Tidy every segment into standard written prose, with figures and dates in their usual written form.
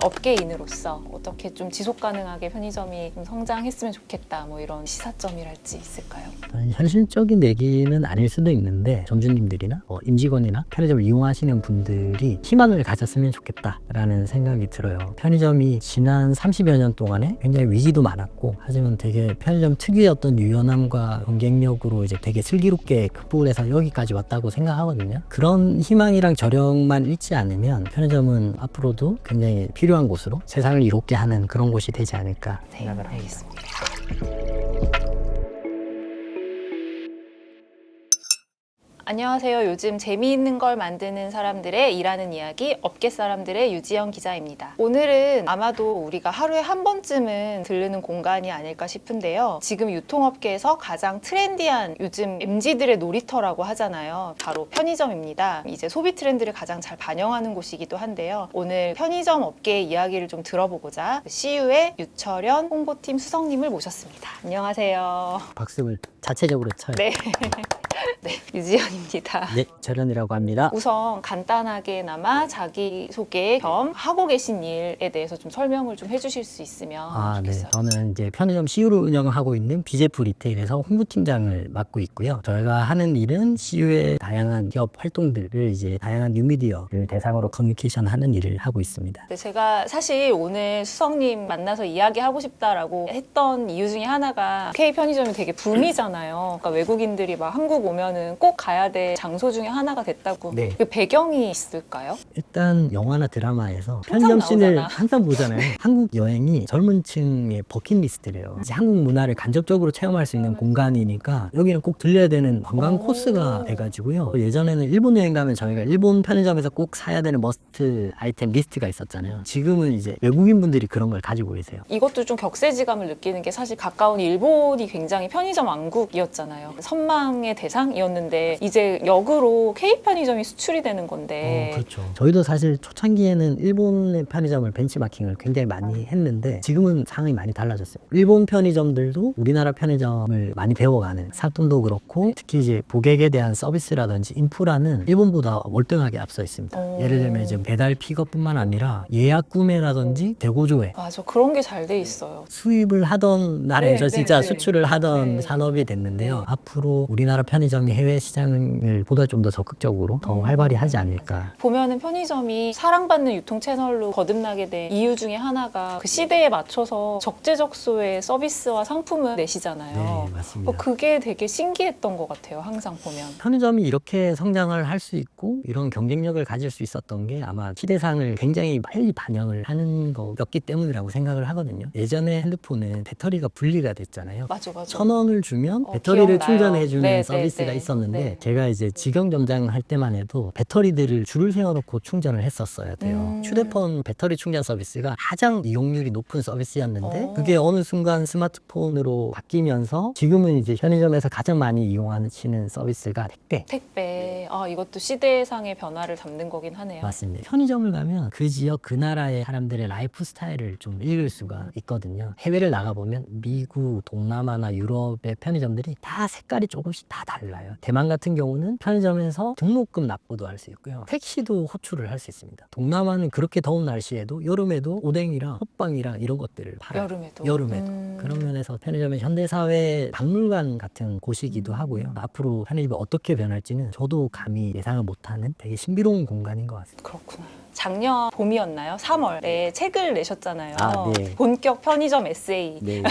업계인으로서 어떻게 좀 지속 가능하게 편의점이 좀 성장했으면 좋겠다, 뭐 이런 시사점이랄지 있을까요? 현실적인 얘기는 아닐 수도 있는데 점주님들이나 임직원이나 편의점을 이용하시는 분들이 희망을 가졌으면 좋겠다라는 생각이 들어요. 편의점이 지난 30여 년 동안에 굉장히 위기도 많았고, 하지만 되게 편의점 특유의 어떤 유연함과 경쟁력으로 이제 되게 슬기롭게 극복을 해서 여기까지 왔다고 생각하거든요. 그런 희망이랑 저력만 잃지 않으면 편의점은 앞으로도 굉장히 필요한 곳으로 세상을 이롭게 하는 그런 곳이 되지 않을까 생각을 합니다. 알겠습니다. 안녕하세요. 요즘 재미있는 걸 만드는 사람들의 일하는 이야기, 업계 사람들의 유지영 기자입니다. 오늘은 아마도 우리가 하루에 한 번쯤은 들르는 공간이 아닐까 싶은데요. 지금 유통업계에서 가장 트렌디한 요즘 MZ들의 놀이터라고 하잖아요. 바로 편의점입니다. 이제 소비 트렌드를 가장 잘 반영하는 곳이기도 한데요. 오늘 편의점 업계의 이야기를 좀 들어보고자 CU의 유철현 홍보팀 수석님을 모셨습니다. 안녕하세요. 박수를 자체적으로 쳐요. 네. 네, 유지연입니다. 네, 철현이라고 합니다. 우선 간단하게나마 자기소개 겸 하고 계신 일에 대해서 좀 설명을 좀 해주실 수 있으면 네. 좋겠어요. 저는 이제 편의점 CU를 운영하고 있는 비제프 리테일에서 홍보팀장을 맡고 있고요. 저희가 하는 일은 CU의 다양한 기업 활동들을 이제 다양한 뉴미디어를 대상으로 커뮤니케이션 하는 일을 하고 있습니다. 네, 제가 사실 오늘 수석님 만나서 이야기하고 싶다라고 했던 이유 중에 하나가 K 편의점이 되게 붐이잖아요. 그러니까 외국인들이 막 한국 오면은 꼭 가야 될 장소 중에 하나가 됐다고. 네. 그 배경이 있을까요? 일단 영화나 드라마에서 편의점 씬을 나오잖아. 항상 보잖아요. 한국 여행이 젊은 층의 버킷리스트래요. 이제 한국 문화를 간접적으로 체험할 수 있는 공간이니까 여기는 꼭 들려야 되는 관광 오. 코스가 돼가지고요. 예전에는 일본 여행 가면 저희가 일본 편의점에서 꼭 사야 되는 머스트 아이템 리스트가 있었잖아요. 지금은 이제 외국인 분들이 그런 걸 가지고 계세요. 이것도 좀 격세지감을 느끼는 게 사실 가까운 일본이 굉장히 편의점 왕국이었잖아요. 선망의 대상이었는데 이제 역으로 K 편의점이 수출이 되는 건데 그렇죠. 저희도 사실 초창기에는 일본의 편의점을 벤치마킹을 굉장히 많이 했는데 지금은 상황이 많이 달라졌어요. 일본 편의점들도 우리나라 편의점을 많이 배워가는 사돈도 그렇고, 특히 이제 고객에 대한 서비스라든지 인프라는 일본보다 월등하게 앞서 있습니다. 오. 예를 들면 이제 배달 픽업뿐만 아니라 예약 구매라든지 대고조회, 맞아, 그런 게 잘 돼 있어요. 수입을 하던 나라에서 네, 진짜 네, 수출을 하던 네. 산업이 됐는데요. 네. 앞으로 우리나라 편의점이 해외 시장을 보다 좀 더 적극적으로 더 활발히 하지 않을까. 보면은 편의점이 사랑받는 유통 채널로 거듭나게 된 이유 중에 하나가 그 시대에 맞춰서 적재적소의 서비스와 상품을 내시잖아요. 네, 맞습니다. 그게 되게 신기했던 것 같아요. 항상 보면. 편의점이 이렇게 성장을 할 수 있고 이런 경쟁력을 가질 수 있었던 게 아마 시대상을 굉장히 빨리 반영을 하는 거였기 때문이라고 생각을 하거든요. 예전에 핸드폰은 배터리가 분리가 됐잖아요. 맞아. 1,000원을 주면 배터리를 기억나요. 충전해주는 네, 서비스가 네. 있었는데 네. 제가 이제 직영 점장 할 때만 해도 배터리들을 줄을 세워놓고 충전을 했었어야 돼요. 휴대폰 배터리 충전 서비스가 가장 이용률이 높은 서비스였는데 그게 어느 순간 스마트폰으로 바뀌면서 지금은 이제 편의점에서 가장 많이 이용하시는 서비스가 택배. 이것도 시대상의 변화를 담는 거긴 하네요. 맞습니다. 편의점을 가면 그 지역 그 나라의 사람들의 라이프 스타일을 좀 읽을 수가 있거든요. 해외를 나가보면 미국, 동남아나 유럽의 편의점들이 다 색깔이 조금씩 다 달라요. 대만 같은 경우는 편의점에서 등록금 납부도 할 수 있고요. 택시도 호출을 할 수 있습니다. 동남아는 그렇게 더운 날씨에도 여름에도 오뎅이랑 호빵이랑 이런 것들을 팔아요. 여름에도. 그런 면에서 편의점은 현대사회 박물관 같은 곳이기도 하고요. 앞으로 편의점이 어떻게 변할지는 저도 감히 예상을 못하는 되게 신비로운 공간인 것 같습니다. 그렇구나. 작년 봄이었나요? 3월에 책을 내셨잖아요. 네. 본격 편의점 에세이. 네.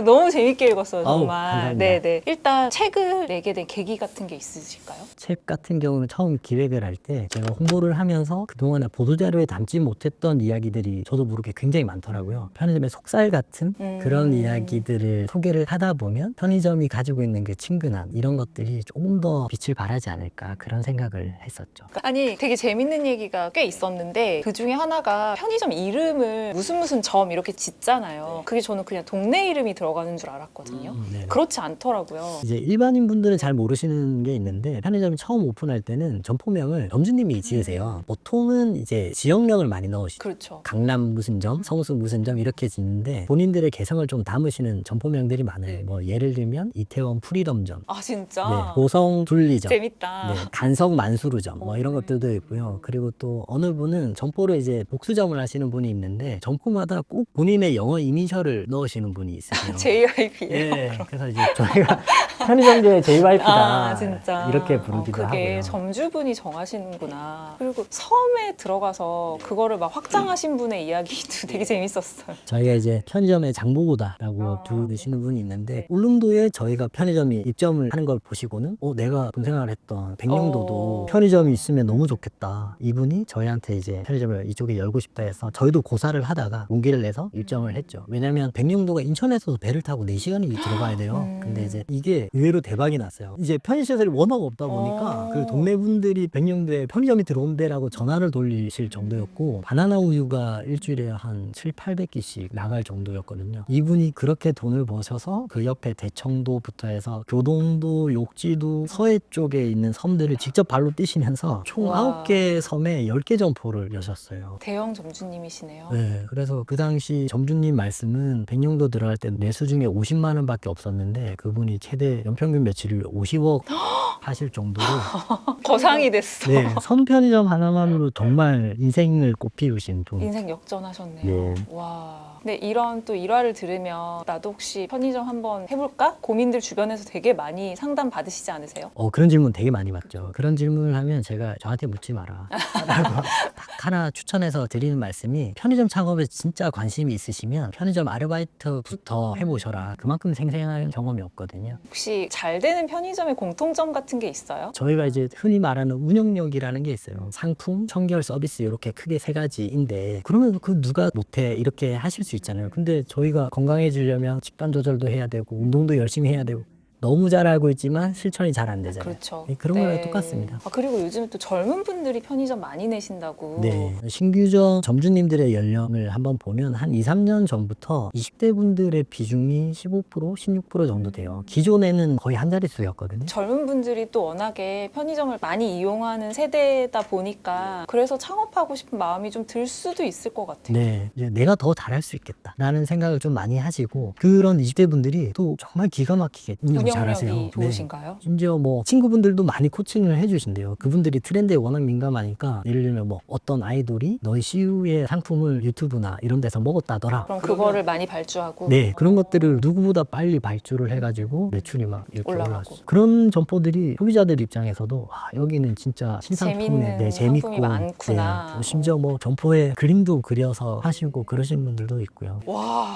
너무 재밌게 읽었어요, 정말. 감사합니다. 네네. 일단 책을 내게 된 계기 같은 게 있으실까요? 책 같은 경우는 처음 기획을 할 때 제가 홍보를 하면서 그동안에 보도자료에 담지 못했던 이야기들이 저도 모르게 굉장히 많더라고요. 편의점의 속살 같은 그런 이야기들을 소개를 하다 보면 편의점이 가지고 있는 그 친근함, 이런 것들이 조금 더 빛을 발하지 않을까, 그런 생각을 했었죠. 아니, 되게 재밌는 얘기가 꽤 있었는데 그 중에 하나가 편의점 이름을 무슨 점 이렇게 짓잖아요. 그게 저는 그냥 동네 이름이 들어가는 줄 알았거든요. 네. 그렇지 않더라고요. 이제 일반인 분들은 잘 모르시는 게 있는데 편의점이 처음 오픈할 때는 점포명을 점주님이 지으세요. 보통은 이제 지역명을 많이 넣으시죠. 그렇죠. 강남 무슨 점, 성수 무슨 점 이렇게 짓는데 본인들의 개성을 좀 담으시는 점포명들이 많아요. 뭐 예를 들면 이태원 프리덤점, 아 진짜? 네, 고성 둘리점, 재밌다. 네, 간석 만수르점 뭐 이런 것들도 있고요. 그리고 또 어느 분은 점포를 이제 복수점을 하시는 분이 있는데 점포마다 꼭 본인의 영어 이니셜을 넣으시는 분이 있으세요. JYP예요. 네, 그래서 이제 저희가 편의점계의 JYP다 아 진짜. 이렇게 부르기도 그게 하고요. 점주분이 정하시는구나. 그리고 섬에 들어가서 그거를 막 확장하신 분의 이야기도 되게 재밌었어요. 저희가 이제 편의점의 장보고다라고 부르시는 분이 있는데 울릉도에 저희가 편의점이 입점을 하는 걸 보시고는 내가 본 생활을 했던 백령도도 편의점이 있으면 너무 좋겠다. 이분이 저희한테 이제 편의점을 이쪽에 열고 싶다 해서 저희도 고사를 하다가 용기를 내서 입점을 했죠. 왜냐면 백령도가 인천에서도 배를 타고 4시간이 들어가야 돼요. 근데 이제 이게 의외로 대박이 났어요. 이제 편의시설이 워낙 없다 보니까 그 동네 분들이 백령도에 편의점이 들어온대라고 전화를 돌리실 정도였고 바나나 우유가 일주일에 한 700~800개씩 나갈 정도였거든요. 이분이 그렇게 돈을 버셔서 그 옆에 대청도부터 해서 교동도, 욕지도, 서해 쪽에 있는 섬들을 직접 발로 뛰시면서 총 와. 9개 섬에 10개 점포를 여셨어요. 대형 점주님이시네요. 네, 그래서 그 당시 점주님 말씀은 백령도 들어갈 때 매수 중에 50만 원밖에 없었는데 그분이 최대 연평균 매출을 50억 하실 정도로 거상이 됐어. 네, 섬 편의점 하나만으로 정말 인생을 꽃피우신 분. 인생 역전하셨네요. 네. 와. 근데 이런 또 일화를 들으면 나도 혹시 편의점 한번 해볼까? 고민들 주변에서 되게 많이 상담 받으시지 않으세요? 그런 질문 되게 많이 받죠. 그런 질문을 하면 제가 저한테 묻지 마라 라고 딱 하나 추천해서 드리는 말씀이 편의점 창업에 진짜 관심이 있으시면 편의점 아르바이트부터 해보셔라. 그만큼 생생한 경험이 없거든요. 혹시 잘 되는 편의점의 공통점 같은 게 있어요? 저희가 이제 흔히 말하는 운영력이라는 게 있어요. 상품, 청결, 서비스 이렇게 크게 3가지인데 그러면 그 누가 못해 이렇게 하실 수 있잖아요. 근데 저희가 건강해지려면 식단 조절도 해야 되고 운동도 열심히 해야 되고 너무 잘 알고 있지만 실천이 잘 안 되잖아요. 그렇죠. 그런 거랑 똑같습니다. 그리고 요즘 또 젊은 분들이 편의점 많이 내신다고. 네. 신규점 점주님들의 연령을 한번 보면 한 2, 3년 전부터 20대 분들의 비중이 15%, 16% 정도 돼요. 기존에는 거의 한 자릿수였거든요. 젊은 분들이 또 워낙에 편의점을 많이 이용하는 세대다 보니까 그래서 창업하고 싶은 마음이 좀 들 수도 있을 것 같아요. 네, 이제 내가 더 잘할 수 있겠다라는 생각을 좀 많이 하시고 그런 20대 분들이 또 정말 기가 막히게 운영 잘하세요. 운영력이 좋으신가요? 심지어 뭐 친구분들도 많이 코칭을 해주신대요. 그분들이 트렌드에 워낙 민감하니까 예를 들면 뭐 어떤 아이돌이 너희 CU의 상품을 유튜브나 이런 데서 먹었다더라. 그럼 그거를 많이 발주하고. 네, 그런 것들을 누구보다 빨리 발주를 해가지고 매출이 막 이렇게 올라가고. 올라왔어요. 그런 점포들이 소비자들 입장에서도 여기는 진짜 신상품에 재밌는 재밌고 상품이 많구나. 네, 심지어 뭐 점포에 그림도 그려서 하시고 그러신 분들도 있고요. 와.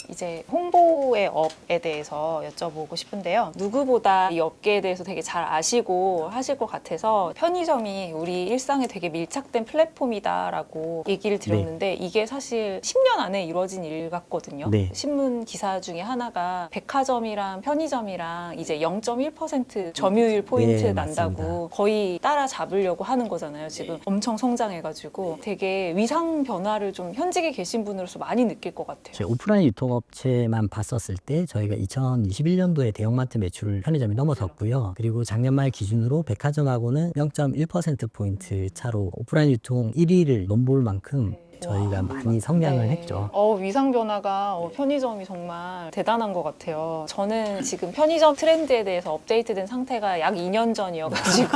이제 홍보의 업에 대해서 여쭤보고 싶은데요. 누구보다 이 업계에 대해서 되게 잘 아시고 하실 것 같아서 편의점이 우리 일상에 되게 밀착된 플랫폼이다라고 얘기를 들었는데 이게 사실 10년 안에 이루어진 일 같거든요. 네. 신문 기사 중에 하나가 백화점이랑 편의점이랑 이제 0.1% 점유율 포인트 네, 난다고 맞습니다. 거의 따라잡으려고 하는 거잖아요. 지금 엄청 성장해가지고 되게 위상 변화를 좀 현직에 계신 분으로서 많이 느낄 것 같아요. 제 오프라인 유통업체만 봤었을 때 저희가 2021년도에 대형마트 매출 편의점이 넘어섰고요. 그리고 작년 말 기준으로 백화점하고는 0.1%포인트 차로 오프라인 유통 1위를 넘볼 만큼 저희가 많이 성장을 했죠. 위상 변화가 편의점이 정말 대단한 것 같아요. 저는 지금 편의점 트렌드에 대해서 업데이트된 상태가 약 2년 전이어가지고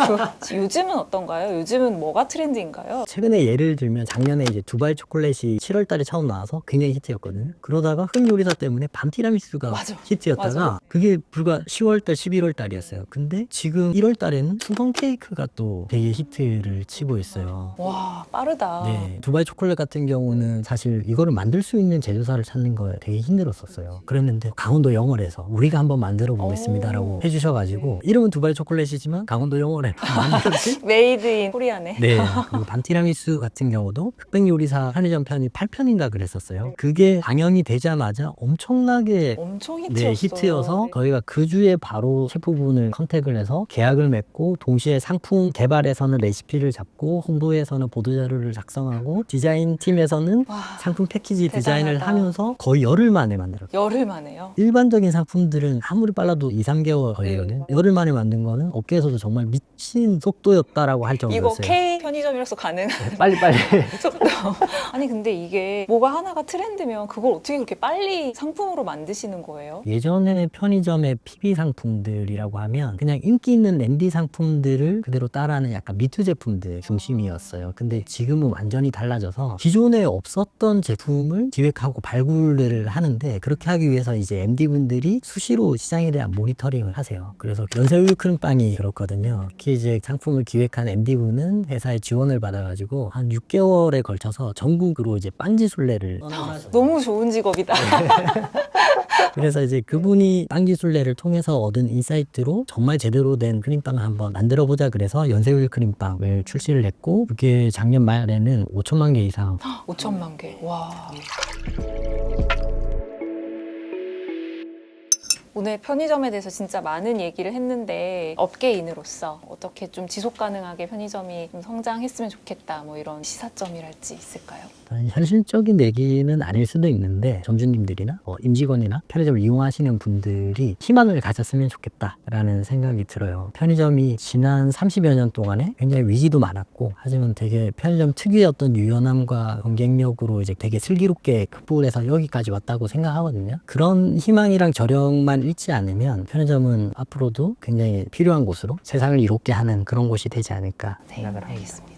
요즘은 어떤가요? 요즘은 뭐가 트렌드인가요? 최근에 예를 들면 작년에 이제 두바이 초콜릿이 7월 달에 처음 나와서 굉장히 히트였거든요. 그러다가 흑 요리사 때문에 밤 티라미수가 맞아. 히트였다가 맞아. 그게 불과 10월 달, 11월 달이었어요. 근데 지금 1월 달에는 수건 케이크가 또 되게 히트를 치고 있어요. 와, 빠르다. 네, 두바이 초콜릿 같은 경우는 사실 이거를 만들 수 있는 제조사를 찾는 거에 되게 힘들었었어요. 그랬는데 강원도 영월에서 우리가 한번 만들어 보겠습니다라고 해주셔가지고 이름은 두바이 초콜릿이지만 강원도 영월에 만들었지? 메이드 인 코리아네. 네. 그리고 밤티라미수 같은 경우도 흑백 요리사 편의점 편이 8편인가 그랬었어요. 그게 방영이 되자마자 엄청나게 엄청 네, 히트였어요. 히트여서 저희가 그 주에 바로 셰프분을 컨택을 해서 계약을 맺고 동시에 상품 개발에서는 레시피를 잡고 홍보에서는 보도자료를 작성하고 디자인 팀에서는 와, 상품 패키지 디자인을 대단하다. 하면서 거의 열흘 만에 만들었어요. 열흘 만에요. 일반적인 상품들은 아무리 빨라도 2, 3개월 걸리거든요. 열흘 만에 만든 거는 업계에서도 정말 미친 속도였다라고 할 이거 정도였어요. K 편의점이라서 가능한 빨리빨리. 속도. 아니 근데 이게 뭐가 하나가 트렌드면 그걸 어떻게 그렇게 빨리 상품으로 만드시는 거예요? 예전에 편의점의 PB 상품들이라고 하면 그냥 인기 있는 랜디 상품들을 그대로 따라하는 약간 미투 제품들 중심이었어요. 근데 지금은 완전히 달라져서 기존에 없었던 제품을 기획하고 발굴을 하는데, 그렇게 하기 위해서 이제 MD분들이 수시로 시장에 대한 모니터링을 하세요. 그래서 연세우유 크림빵이 그렇거든요. 특히 이제 상품을 기획한 MD분은 회사의 지원을 받아가지고 한 6개월에 걸쳐서 전국으로 이제 빵지술래를 너무 좋은 직업이다. 그래서 이제 그분이 빵지술래를 통해서 얻은 인사이트로 정말 제대로 된 크림빵을 한번 만들어 보자, 그래서 연세우유 크림빵을 출시를 했고, 그게 작년 말에는 5천만 개 이상. 5천만 개. 와. 오늘 편의점에 대해서 진짜 많은 얘기를 했는데 업계인으로서 어떻게 좀 지속 가능하게 편의점이 좀 성장했으면 좋겠다, 뭐 이런 시사점이랄지 있을까요? 현실적인 얘기는 아닐 수도 있는데, 점주님들이나 임직원이나 편의점을 이용하시는 분들이 희망을 가졌으면 좋겠다라는 생각이 들어요. 편의점이 지난 30여 년 동안에 굉장히 위기도 많았고, 하지만 되게 편의점 특유의 어떤 유연함과 경쟁력으로 이제 되게 슬기롭게 극복을 해서 여기까지 왔다고 생각하거든요. 그런 희망이랑 저력만 잃지 않으면 편의점은 앞으로도 굉장히 필요한 곳으로 세상을 이롭게 하는 그런 곳이 되지 않을까 생각을 합니다. 알겠습니다.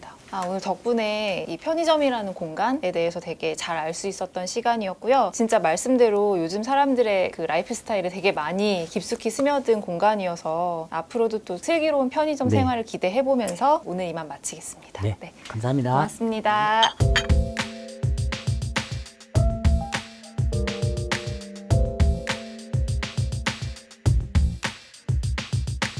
오늘 덕분에 이 편의점이라는 공간에 대해서 되게 잘 알 수 있었던 시간이었고요. 진짜 말씀대로 요즘 사람들의 그 라이프 스타일에 되게 많이 깊숙이 스며든 공간이어서 앞으로도 또 슬기로운 편의점 네. 생활을 기대해보면서 오늘 이만 마치겠습니다. 네. 감사합니다. 고맙습니다.